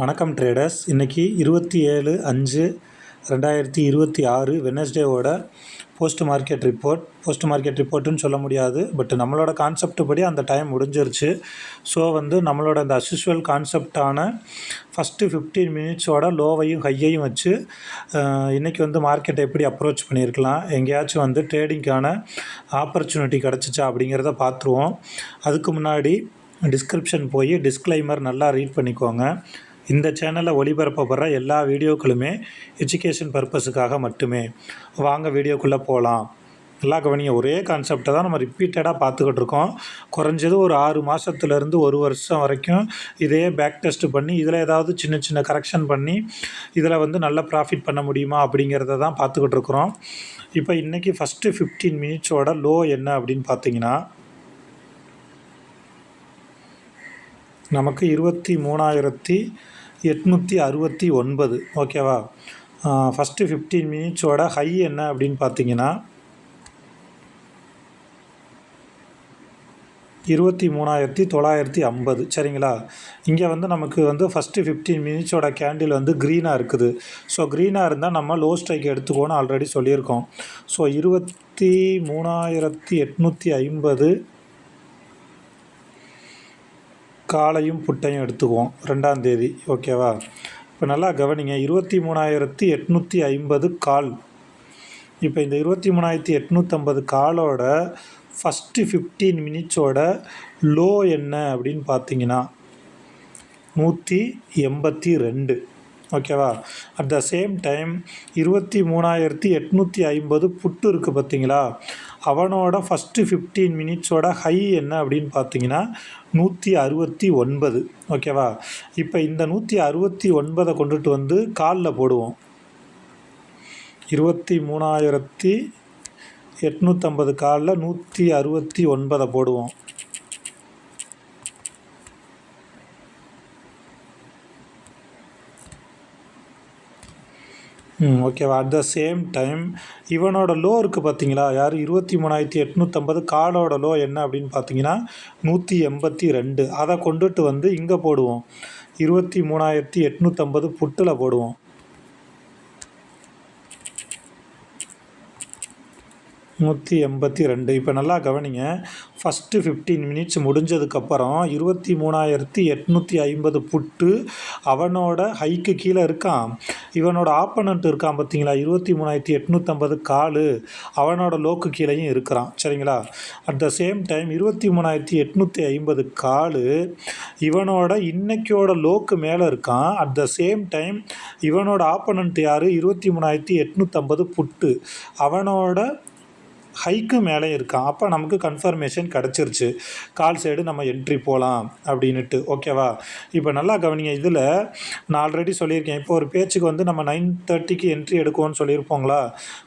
வணக்கம் ட்ரேடர்ஸ். இன்றைக்கி 27/5/2026 வெட்னஸ்டேவோட post market ரிப்போர்ட்டுன்னு சொல்ல முடியாது. பட் நம்மளோட கான்செப்ட் படி அந்த டைம் முடிஞ்சிருச்சு. ஸோ நம்மளோட அந்த அஸ்யூஷுவல் கான்செப்டான ஃபஸ்ட்டு 15 மினிட்ஸோட லோவையும் ஹையையும் வச்சு இன்றைக்கி மார்க்கெட்டை எப்படி அப்ரோச் பண்ணியிருக்கலாம், எங்கேயாச்சும் ட்ரேடிங்க்கான ஆப்பர்ச்சுனிட்டி கிடச்சிச்சா அப்படிங்கிறத பார்த்துருவோம். அதுக்கு முன்னாடி டிஸ்கிரிப்ஷன் போய் டிஸ்க்ளைமர் நல்லா ரீட் பண்ணிக்கோங்க. இந்த சேனலில் ஒளிபரப்பப்படுற எல்லா வீடியோக்களுமே எஜுகேஷன் பர்பஸுக்காக மட்டுமே. வாங்க வீடியோக்குள்ளே போகலாம். நல்லா கவனிங்க. ஒரே கான்செப்டை தான் நம்ம ரிப்பீட்டடாக பார்த்துக்கிட்டு இருக்கோம். குறைஞ்சது ஒரு 6 மாதத்துலேருந்து 1 வருஷம் வரைக்கும் இதே பேக் டெஸ்ட் பண்ணி இதில் ஏதாவது சின்ன சின்ன கரெக்ஷன் பண்ணி இதில் நல்ல ப்ராஃபிட் பண்ண முடியுமா அப்படிங்கிறத தான் பார்த்துக்கிட்டு இருக்கிறோம். இப்போ இன்றைக்கி ஃபஸ்ட்டு 15 மினிட்ஸோட லோ என்ன அப்படின்னு பார்த்தீங்கன்னா, நமக்கு 23,869. ஓகேவா? ஃபஸ்ட்டு 15 மினிட்ஸோட ஹை என்ன அப்படின்னு பார்த்தீங்கன்னா 23,950. சரிங்களா? இங்கே நமக்கு ஃபஸ்ட்டு 15 மினிட்ஸோட கேண்டில் க்ரீனாக இருக்குது. ஸோ க்ரீனாக இருந்தால் நம்ம லோ ஸ்ட்ரைக் எடுத்துக்கோன்னு ஆல்ரெடி சொல்லியிருக்கோம். ஸோ 23,850 காலையும் புட்டையும் எடுத்துக்குவோம் 2ஆம் தேதி. ஓகேவா? இப்போ நல்லா கவனிங்க. 23,850 கால். இப்போ இந்த 23,850 காலோட ஃபஸ்ட்டு 15 மினிட்ஸோட லோ என்ன அப்படின்னு பார்த்தீங்கன்னா 182. ஓகேவா? அட் த சேம் டைம் 23,850 புட்டு இருக்குது பார்த்தீங்களா, அவனோட ஃபஸ்ட்டு 15 மினிட்ஸோட ஹை என்ன அப்படின்னு பார்த்தீங்கன்னா 169. ஓகேவா? இப்போ இந்த 169 கொண்டுட்டு காலில் போடுவோம். 23,850 காலில் 169 போடுவோம். ஓகேவா? அட் த சேம் டைம் இவனோட லோ இருக்குது பார்த்தீங்களா, யார் 23,850 காலோட லோ என்ன அப்படின்னு பார்த்தீங்கன்னா 182. அதை கொண்டுட்டு இங்கே போடுவோம். 23,850 புட்டில் போடுவோம். 182. இப்போ நல்லா கவனிங்க. ஃபஸ்ட்டு 15 மினிட்ஸ் முடிஞ்சதுக்கப்புறம் 23,850 புட்டு அவனோட ஹைக்கு கீழே இருக்கான். இவனோட ஆப்பனண்ட் இருக்கான் பார்த்தீங்களா, 23,850 காலு, அவனோட லோக்கு கீழேயும் இருக்கிறான். சரிங்களா? அட் த சேம் டைம் 23,850 காலு இவனோட இன்னைக்கோட லோக்கு மேலே இருக்கான். அட் த சேம் டைம் இவனோட ஆப்பனண்ட் யார், 23,850 புட்டு, அவனோட ஹைக்கு மேலே இருக்கான். அப்போ நமக்கு கன்ஃபர்மேஷன் கிடச்சிருச்சு, கால் சைடு நம்ம என்ட்ரி போகலாம் அப்படின்ட்டு. ஓகேவா? இப்போ நல்லா கவனிங்க. இதில் நான் ஆல்ரெடி சொல்லியிருக்கேன். இப்போ ஒரு பேச்சுக்கு நம்ம 9:30க்கு என்ட்ரி எடுக்குவோன்னு சொல்லியிருப்போங்களா.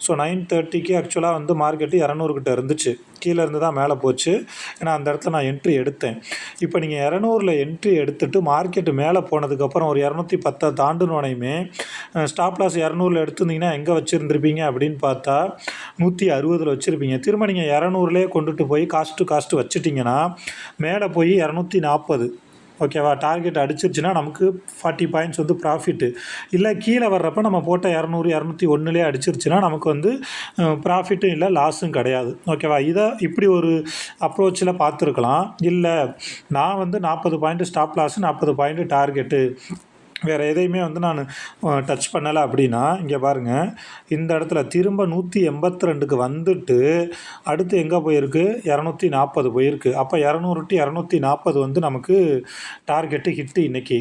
ஸோ 9:30க்கு ஆக்சுவலாக மார்க்கெட்டு 200 கிட்ட இருந்துச்சு. கீழே இருந்து தான் மேலே போச்சு. ஏன்னா அந்த இடத்துல நான் என்ட்ரி எடுத்தேன். இப்போ நீங்கள் 200ல் என்ட்ரி எடுத்துகிட்டு மார்க்கெட்டு மேலே போனதுக்கப்புறம் ஒரு 210 தாண்டுனோனையுமே ஸ்டாப் லாஸ் 200ல் எடுத்துருந்தீங்கன்னா எங்கே வச்சுருந்துருப்பீங்க அப்படின்னு பார்த்தா 160ல் வச்சுருப்பீங்க. திரும்ப நீங்கள் 200லேயே கொண்டுட்டு போய் காஸ்ட்டு வச்சுட்டிங்கன்னா மேலே போய் 240. ஓகேவா? டார்கெட் அடிச்சிருச்சுன்னா நமக்கு 40 பாயிண்ட்ஸ் ப்ராஃபிட்டு. இல்லை கீழே வர்றப்போ நம்ம போட்ட 200 201லே அடிச்சிருச்சுன்னா நமக்கு ப்ராஃபிட்டும் இல்லை, லாஸும் கிடையாது. ஓகேவா? இதை இப்படி ஒரு அப்ரோச்சில் பார்த்துருக்கலாம். இல்லை நான் 40 point stop loss, 40 point target, வேறு எதையுமே நான் டச் பண்ணலை அப்படின்னா இங்கே பாருங்கள், இந்த இடத்துல திரும்ப 182க்கு வந்துட்டு அடுத்து எங்கே போயிருக்கு, 240 போயிருக்கு. அப்போ 200 to 240 நமக்கு டார்கெட்டு ஹிட்டு இன்றைக்கி.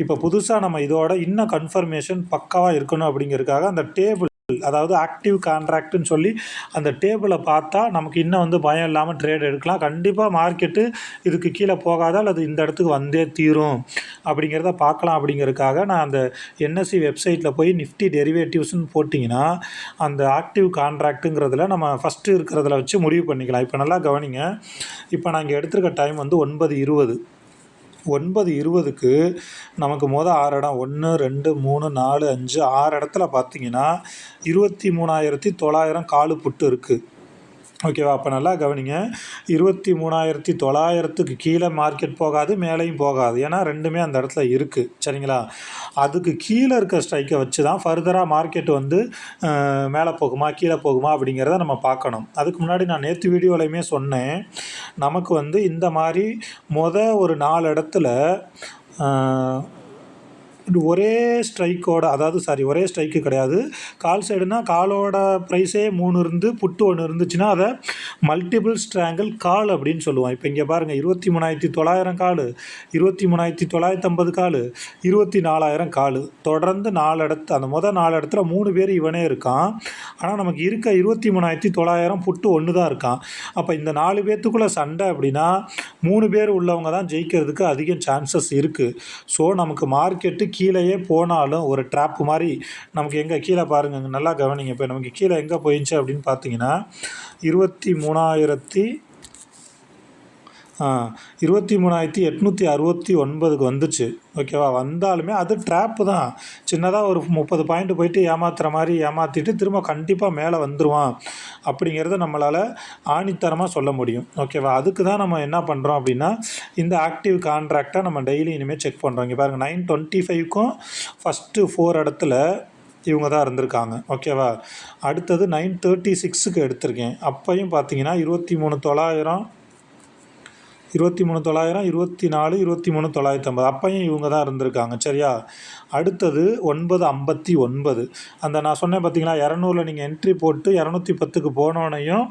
இப்போ புதுசாக நம்ம இதோட இன்னும் கன்ஃபர்மேஷன் பக்காவாக இருக்கணும் அப்படிங்கிறதுக்காக அந்த டேபிள், அதாவது ஆக்டிவ் கான்ட்ராக்ட்னு சொல்லி அந்த டேபிளை பார்த்தா நமக்கு இன்னும் பயம் இல்லாமல் ட்ரேட் எடுக்கலாம். கண்டிப்பாக மார்க்கெட்டு இதுக்கு கீழே போகாதா அல்லது இந்த இடத்துக்கு வந்தே தீரும் அப்படிங்கிறத பார்க்கலாம். அப்படிங்கிறதுக்காக நான் அந்த என்எஸ்சி வெப்சைட்டில் போய் நிஃப்டி டெரிவேட்டிவ்ஸ்னு போட்டிங்கன்னா அந்த ஆக்டிவ் கான்ட்ராக்ட்டுங்கிறதுல நம்ம ஃபஸ்ட்டு இருக்கிறதுல வச்சு முடிவு பண்ணிக்கலாம். இப்போ நல்லா கவனிங்க. இப்போ நான் இங்கே எடுத்துருக்க டைம் 9:20. 9:20க்கு நமக்கு 6 இடம் 1 2 3 4 5 6 இடத்துல பார்த்தீங்கன்னா 23,900 காலு புட்டு இருக்குது. ஓகேவா? அப்போ நல்லா கவனிங்க. 23,900க்கு கீழே மார்க்கெட் போகாது, மேலேயும் போகாது. ஏன்னா ரெண்டுமே அந்த இடத்துல இருக்குது. சரிங்களா? அதுக்கு கீழே இருக்க ஸ்ட்ரைக்கை வச்சு தான் ஃபர்தராக மார்க்கெட் வந்து மேலே போகுமா, கீழே போகுமா அப்படிங்கிறத நம்ம பார்க்கணும். அதுக்கு முன்னாடி நான் நேற்று வீடியோலையுமே சொன்னேன், நமக்கு வந்து இந்த மாதிரி ஒரு 4 இடத்துல ஒரே ஸ்ட்ரைக்கோட, ஒரே ஸ்ட்ரைக்கு கிடையாது. கால் சைடுனா காலோட ப்ரைஸே 3 இருந்து புட்டு 1 இருந்துச்சுன்னா அதை மல்டிபிள் ஸ்ட்ராங்கிள் கால் அப்படின்னு சொல்லுவோம். இப்போ இங்கே பாருங்கள், 23,900 கால், 23,950 கால், 24,000 கால், தொடர்ந்து 4 இடத்து அந்த 4 இடத்துல 3 பேர் இவனே இருக்கான். ஆனால் நமக்கு இருக்க 23,900 புட்டு 1 தான் இருக்கான். அப்போ இந்த 4 பேர்த்துக்குள்ளே சண்டை அப்படின்னா 3 பேர் உள்ளவங்க தான் ஜெயிக்கிறதுக்கு அதிக சான்சஸ் இருக்குது. ஸோ நமக்கு மார்க்கெட்டு கீழேயே போனாலும் ஒரு ட்ராப் மாதிரி நமக்கு எங்கே கீழே பாருங்கள், நல்லா கவனிங்க. இப்போ நமக்கு கீழே எங்கே போயிடுச்சு அப்படின்னு பார்த்தீங்கன்னா 23,869க்கு வந்துச்சு. ஓகேவா? வந்தாலுமே அது ட்ராப்பு தான். சின்னதாக ஒரு 30 பாயிண்ட் போயிட்டு ஏமாத்துகிற மாதிரி ஏமாற்றிட்டு திரும்ப கண்டிப்பாக மேலே வந்துடுவான் அப்படிங்கிறத நம்மளால் ஆணித்தரமாக சொல்ல முடியும். ஓகேவா? அதுக்கு தான் நம்ம என்ன பண்ணுறோம் அப்படின்னா, இந்த ஆக்டிவ் கான்ட்ராக்டை நம்ம டெய்லி இனிமேல் செக் பண்ணுறோம். இங்கே பாருங்கள், 925க்கும் ஃபஸ்ட்டு 4 இடத்துல இவங்க தான் இருந்திருக்காங்க. ஓகேவா? அடுத்தது 936க்கு எடுத்திருக்கேன். அப்பையும் பார்த்தீங்கன்னா 23,900, 24, 23,950 அப்பையும் இவங்க தான் இருந்திருக்காங்க. சரியா? அடுத்தது 959, அந்த நான் சொன்னேன் பார்த்தீங்களா, 200ல் நீங்கள் என்ட்ரி போட்டு 210க்கு போனோனையும்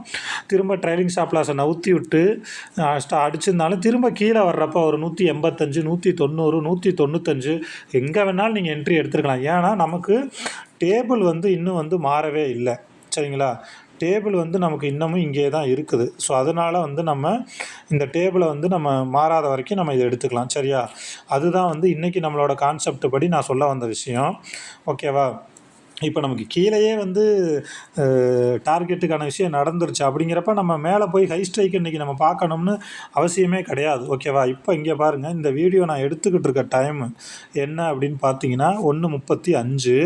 திரும்ப ட்ரைலிங் ஸ்டாப் லாஸை நவுத்தி விட்டு அடிச்சிருந்தாலும் திரும்ப கீழே வர்றப்போ ஒரு 185, 190, 195 எங்கே வேணாலும் நீங்கள் என்ட்ரி எடுத்துருக்கலாம். ஏன்னா நமக்கு டேபிள் வந்து இன்னும் வந்து மாறவே இல்லை. சரிங்களா? டேபிள் வந்து நமக்கு இன்னமும் இங்கே தான் இருக்குது. ஸோ அதனால் வந்து நம்ம இந்த டேபிளை வந்து நம்ம மாறாத வரைக்கும் நம்ம இதை எடுத்துக்கலாம். சரியா? அதுதான் வந்து இன்றைக்கி நம்மளோட கான்செப்ட் படி நான் சொல்ல வந்த விஷயம். ஓகேவா? இப்போ நமக்கு கீழேயே வந்து டார்கெட்டுக்கான விஷயம் நடந்துருச்சு அப்படிங்கிறப்ப நம்ம மேலே போய் ஹை ஸ்ட்ரைக் இன்றைக்கி நம்ம பார்க்கணும்னு அவசியமே கிடையாது. ஓகேவா? இப்போ இங்கே பாருங்கள், இந்த வீடியோ நான் எடுத்துக்கிட்டு இருக்க டைமு என்ன அப்படின்னு பார்த்தீங்கன்னா 1:35.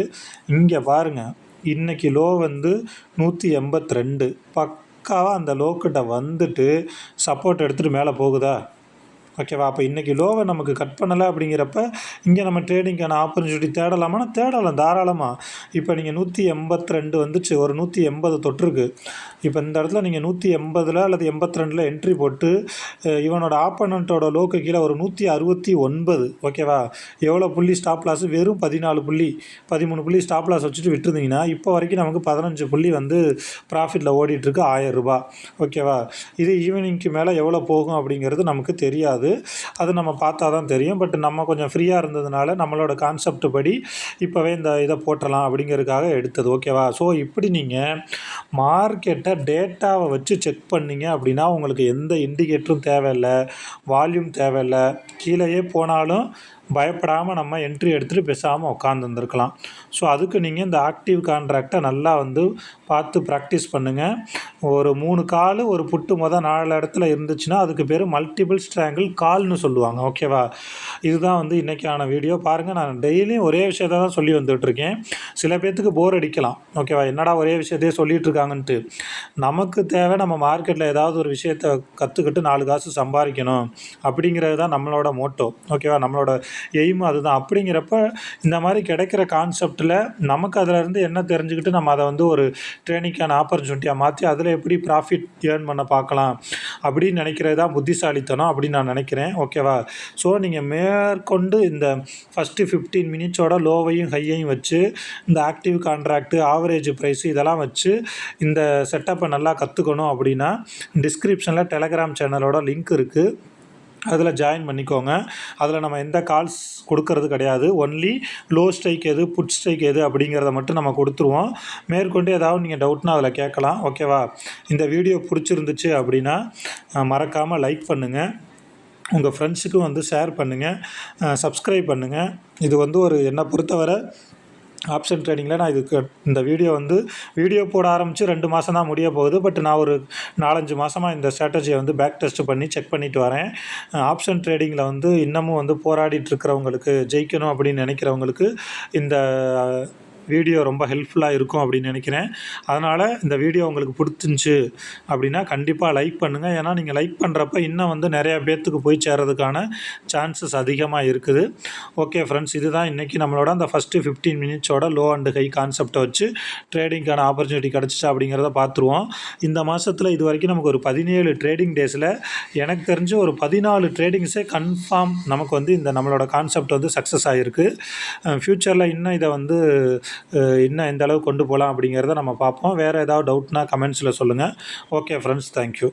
இங்கே பாருங்கள், இன்றைக்கி லோ வந்து 182. பக்காவாக அந்த லோக்கிட்ட வந்துட்டு சப்போர்ட் எடுத்துகிட்டு மேலே போகுதா? ஓகேவா? அப்போ இன்றைக்கி லோவை நமக்கு கட் பண்ணலை அப்படிங்கிறப்ப இங்கே நம்ம ட்ரேடிங்கான ஆப்பர்ச்சுனிட்டி தேடலாமான்னா தேடலாம் தாராளமாக. இப்போ நீங்கள் 182 வந்துச்சு, ஒரு 180 தொட்டிருக்கு. இப்போ இந்த இடத்துல நீங்கள் 180 அல்லது 82 என்ட்ரி போட்டு இவனோட ஆப்பனண்ட்டோட லோக்கு கீழே ஒரு 169. ஓகேவா? எவ்வளோ புள்ளி ஸ்டாப் லாஸ்? வெறும் 14 புள்ளி, 13 புள்ளி ஸ்டாப் லாஸ் வச்சுட்டு விட்டுருந்தீங்கன்னா இப்போ வரைக்கும் நமக்கு 15 புள்ளி வந்து ப்ராஃபிட்டில் ஓடிட்டுருக்கு, 1000 ரூபா. ஓகேவா? இது ஈவினிங்க்கு மேலே எவ்வளோ போகும் அப்படிங்கிறது நமக்கு தெரியாது. அது நம்ம பார்த்தா தான் தெரியும். பட் நம்ம கொஞ்சம் ஃப்ரீயாக இருந்ததுனால நம்மளோட கான்செப்ட் படி இப்போவே இந்த இதை போட்டலாம் அப்படிங்கிறதுக்காக எடுத்தது. ஓகேவா? ஸோ இப்படி நீங்கள் மார்க்கெட்டை டேட்டாவை வச்சு செக் பண்ணிங்க அப்படின்னா உங்களுக்கு எந்த இண்டிகேட்டரும் தேவையில்லை, வால்யூம் தேவையில்லை. கீழேயே போனாலும் பயப்படாமல் நம்ம என்ட்ரி எடுத்துகிட்டு பேசாமல் உட்காந்துருந்துருக்கலாம். ஸோ அதுக்கு நீங்கள் இந்த ஆக்டிவ் கான்ட்ராக்டை நல்லா வந்து பார்த்து ப்ராக்டிஸ் பண்ணுங்கள். ஒரு 3 கால் ஒரு புட்டு 4 இடத்துல இருந்துச்சுன்னா அதுக்கு பேர் மல்டிபிள் ஸ்ட்ராங்கிள் கால்னு சொல்லுவாங்க. ஓகேவா? இதுதான் வந்து இன்றைக்கான வீடியோ. பாருங்கள், நான் டெய்லியும் ஒரே விஷயத்தை தான் சொல்லி வந்துட்டுருக்கேன். சில பேர்த்துக்கு போர் அடிக்கலாம். ஓகேவா? என்னடா ஒரே விஷயத்தையே சொல்லிகிட்டு இருக்காங்கன்ட்டு. நமக்கு தேவை நம்ம மார்க்கெட்டில் ஏதாவது ஒரு விஷயத்தை கற்றுக்கிட்டு 4 காசு சம்பாதிக்கணும் அப்படிங்கிறது தான் நம்மளோட மோட்டோ. ஓகேவா? நம்மளோட எய்ம் அதுதான். அப்படிங்கிறப்ப இந்த மாதிரி கிடைக்கிற கான்செப்டில் நமக்கு அதிலேருந்து என்ன தெரிஞ்சுக்கிட்டு நம்ம அதை வந்து ஒரு ட்ரெயினிங்கான ஆப்பர்ச்சுனிட்டியாக மாற்றி அதில் எப்படி ப்ராஃபிட் ஏர்ன் பண்ண பார்க்கலாம் அப்படின்னு நினைக்கிறது தான் புத்திசாலித்தனம் அப்படின்னு நான் நினைக்கிறேன். ஓகேவா? ஸோ நீங்கள் மேற்கொண்டு இந்த ஃபஸ்ட்டு 15 மினிட்ஸோட லோவையும் ஹையையும் வச்சு இந்த ஆக்டிவ் கான்ட்ராக்டு, ஆவரேஜ் ப்ரைஸு இதெல்லாம் வச்சு இந்த செட்டப்பை நல்லா கற்றுக்கணும் அப்படின்னா டிஸ்கிரிப்ஷனில் டெலகிராம் சேனலோட லிங்க் இருக்குது, அதில் ஜாயின் பண்ணிக்கோங்க. அதில் நம்ம எந்த கால்ஸ் கொடுக்கறது கிடையாது. ஒன்லி லோ ஸ்ட்ரைக் எது, புட் ஸ்ட்ரைக் எது அப்படிங்கிறத மட்டும் நம்ம கொடுத்துருவோம். மேற்கொண்டு ஏதாவது நீங்கள் டவுட்னா அதில் கேட்கலாம். ஓகேவா? இந்த வீடியோ பிடிச்சிருந்துச்சு அப்படின்னா மறக்காமல் லைக் பண்ணுங்கள், உங்கள் ஃப்ரெண்ட்ஸுக்கும் வந்து ஷேர் பண்ணுங்கள், சப்ஸ்கிரைப் பண்ணுங்கள். இது வந்து ஒரு என்னை பொறுத்தவரை ஆப்ஷன் ட்ரேடிங்கில் நான் இந்த வீடியோ போட ஆரம்பித்து 2 மாதம் தான் முடிய போகுது. பட் நான் ஒரு 4-5 மாதமாக இந்த ஸ்ட்ராட்டஜியை வந்து பேக் டெஸ்ட் பண்ணி செக் பண்ணிட்டு வரேன். ஆப்ஷன் ட்ரேடிங்கில் வந்து இன்னமும் வந்து போராடிட்டு இருக்கிறவங்களுக்கு, ஜெயிக்கணும் அப்படின்னு நினைக்கிறவங்களுக்கு இந்த வீடியோ ரொம்ப ஹெல்ப்ஃபுல்லாக இருக்கும் அப்படின்னு நினைக்கிறேன். அதனால் இந்த வீடியோ உங்களுக்கு பிடிச்சிருந்துச்சி அப்படின்னா கண்டிப்பாக லைக் பண்ணுங்கள். ஏன்னா நீங்கள் லைக் பண்ணுறப்ப இன்னும் வந்து நிறையா பேர்த்துக்கு போய் சேர்றதுக்கான சான்சஸ் அதிகமாக இருக்குது. ஓகே ஃப்ரெண்ட்ஸ், இதுதான் இன்றைக்கி நம்மளோட அந்த ஃபஸ்ட்டு 15 மினிட்ஸோட லோ அண்டு ஹை கான்செப்டை வச்சு ட்ரேடிங்க்கான ஆப்பர்ச்சுனிட்டி கிடச்சிச்சா அப்படிங்கிறத பார்த்துருவோம். இந்த மாதத்தில் இது வரைக்கும் நமக்கு ஒரு 17 ட்ரேடிங் டேஸில் எனக்கு தெரிஞ்சு ஒரு 14 ட்ரேடிங்ஸே கன்ஃபார்ம் நமக்கு வந்து இந்த நம்மளோட கான்செப்ட் வந்து சக்ஸஸ் ஆகிருக்கு. ஃப்யூச்சரில் இன்னும் இதை வந்து இன்னும் எந்த அளவுக்கு கொண்டு போகலாம் அப்படிங்கிறத நம்ம பார்ப்போம். வேறு ஏதாவது டவுட்னா கமெண்ட்ஸில் சொல்லுங்கள். Okay friends, thank you.